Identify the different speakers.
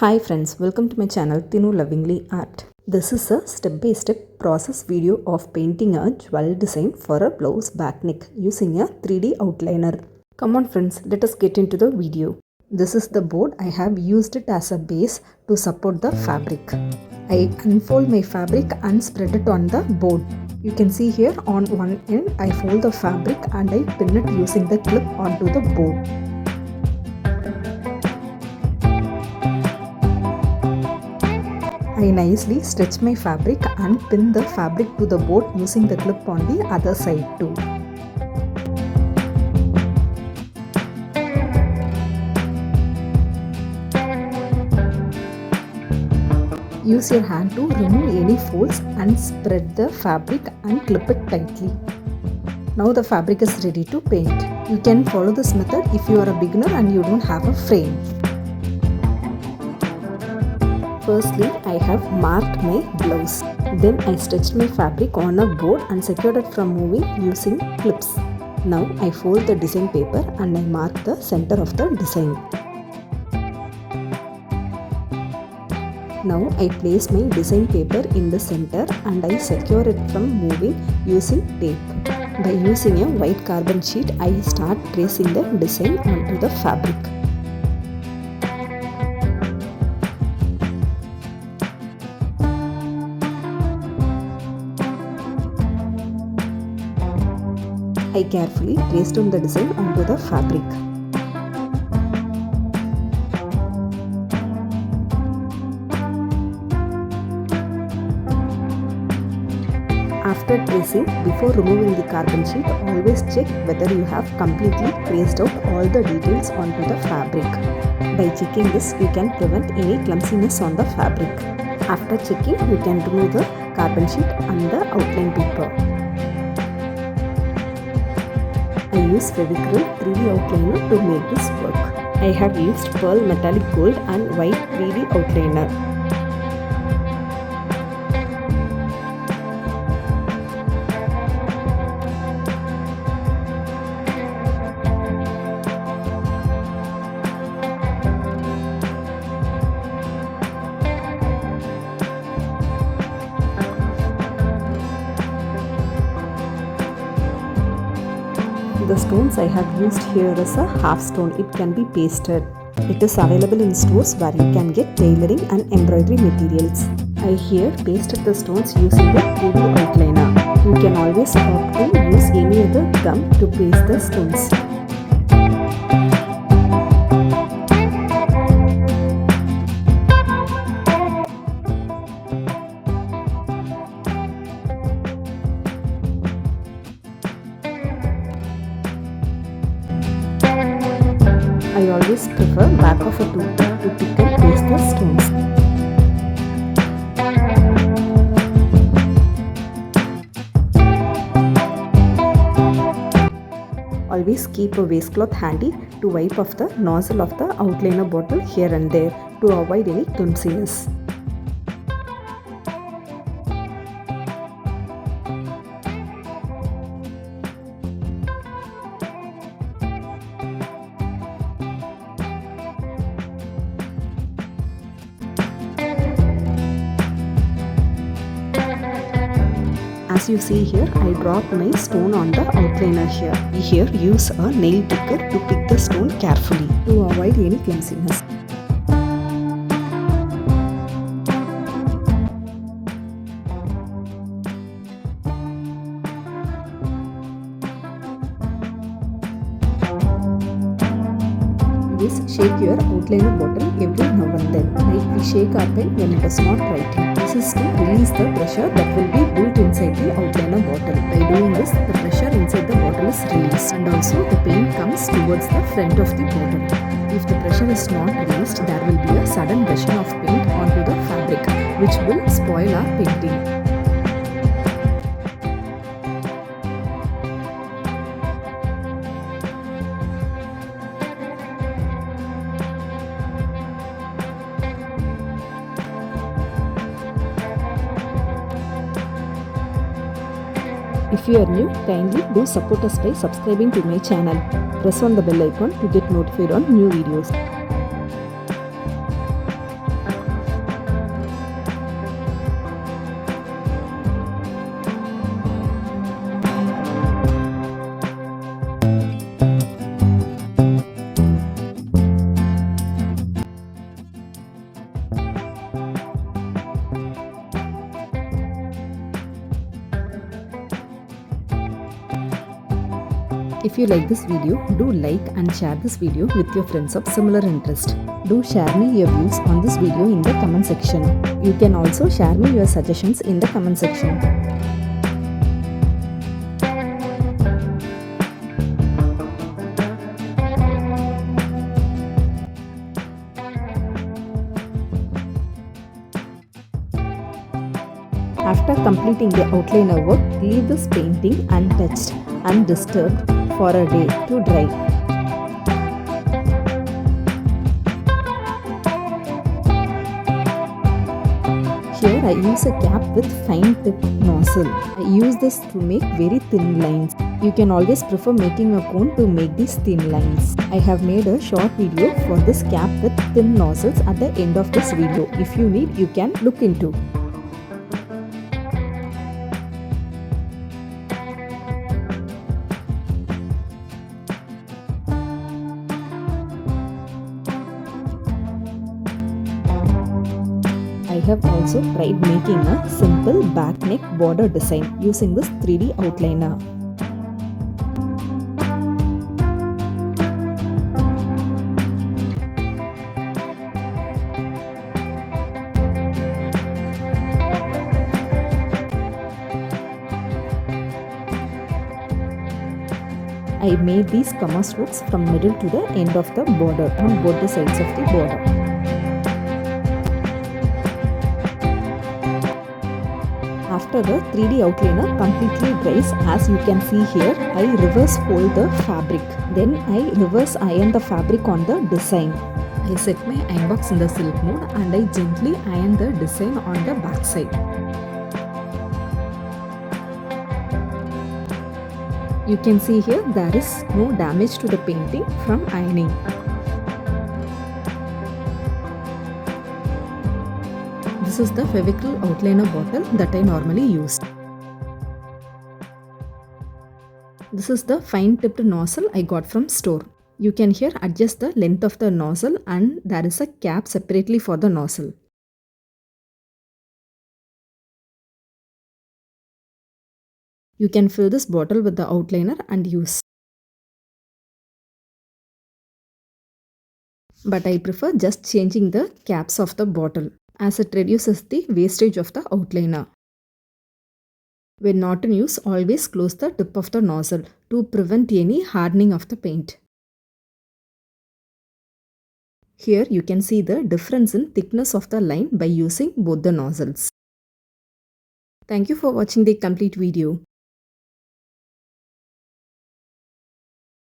Speaker 1: Hi friends, welcome to my channel Tinu Lovingly Art. This is a step-by-step process video of painting a jewel design for a blouse back neck using a 3D outliner. Come on friends, let us get into the video. This is the board. I have used it as a base to support the fabric. I unfold my fabric and spread it on the board. You can see here on one end I fold the fabric and I pin it using the clip onto the board. I nicely stretch my fabric and pin the fabric to the board using the clip on the other side too. Use your hand to remove any folds and spread the fabric and clip it tightly. Now the fabric is ready to paint. You can follow this method if you are a beginner and you don't have a frame. Firstly, I have marked my blouse. Then I stretched my fabric on a board and secured it from moving using clips. Now I fold the design paper and I mark the center of the design. Now I place my design paper in the center and I secure it from moving using tape. By using a white carbon sheet, I start tracing the design onto the fabric. I carefully traced on the design onto the fabric. After tracing, before removing the carbon sheet, always check whether you have completely traced out all the details onto the fabric. By checking this, you can prevent any clumsiness on the fabric. After checking, you can remove the carbon sheet and the outline paper. I use Fevicryl 3D outliner to make this work. I have used pearl metallic gold and white 3D outliner. The stones I have used here is a half stone. It can be pasted. It is available in stores where you can get tailoring and embroidery materials. I here pasted the stones using the 3D outliner. You can always opt to use any other gum to paste the stones. I always prefer back of a toothpick to pick and place the stones. Always keep a waistcloth handy to wipe off the nozzle of the outliner bottle here and there to avoid any clumsiness. As you see here, I dropped my stone on the outliner here. Here, use a nail picker to pick the stone carefully to avoid any clumsiness. Please shake your outliner bottle every now and then. Like we shake our pen when it is not writing. This is to release the pressure that will be built inside the outliner bottle. By doing this, the pressure inside the bottle is released and also the paint comes towards the front of the bottle. If the pressure is not released, there will be a sudden rushing of paint onto the fabric, which will spoil our painting. If you are new, kindly do support us by subscribing to my channel. Press on the bell icon to get notified on new videos. If you like this video, do like and share this video with your friends of similar interest. Do share me your views on this video in the comment section. You can also share me your suggestions in the comment section. After completing the outliner work, leave this painting untouched and disturbed for a day to dry. Here I use a cap with fine tip nozzle. I use this to make very thin lines. You can always prefer making a cone to make these thin lines. I have made a short video for this cap with thin nozzles at the end of this video. If you need, you can look into. I have also tried making a simple back neck border design using this 3D outliner. I made these comma strokes from middle to the end of the border on both the sides of the border. After the 3D outliner completely dries, as you can see here, I reverse fold the fabric. Then I reverse iron the fabric on the design. I set my iron box in the silk mode and I gently iron the design on the back side. You can see here there is no damage to the painting from ironing. This is the Fevicryl outliner bottle that I normally use. This is the fine tipped nozzle I got from store. You can here adjust the length of the nozzle and there is a cap separately for the nozzle. You can fill this bottle with the outliner and use. But I prefer just changing the caps of the bottle, as it reduces the wastage of the outliner. When not in use, always close the tip of the nozzle to prevent any hardening of the paint. Here you can see the difference in thickness of the line by using both the nozzles. Thank you for watching the complete video.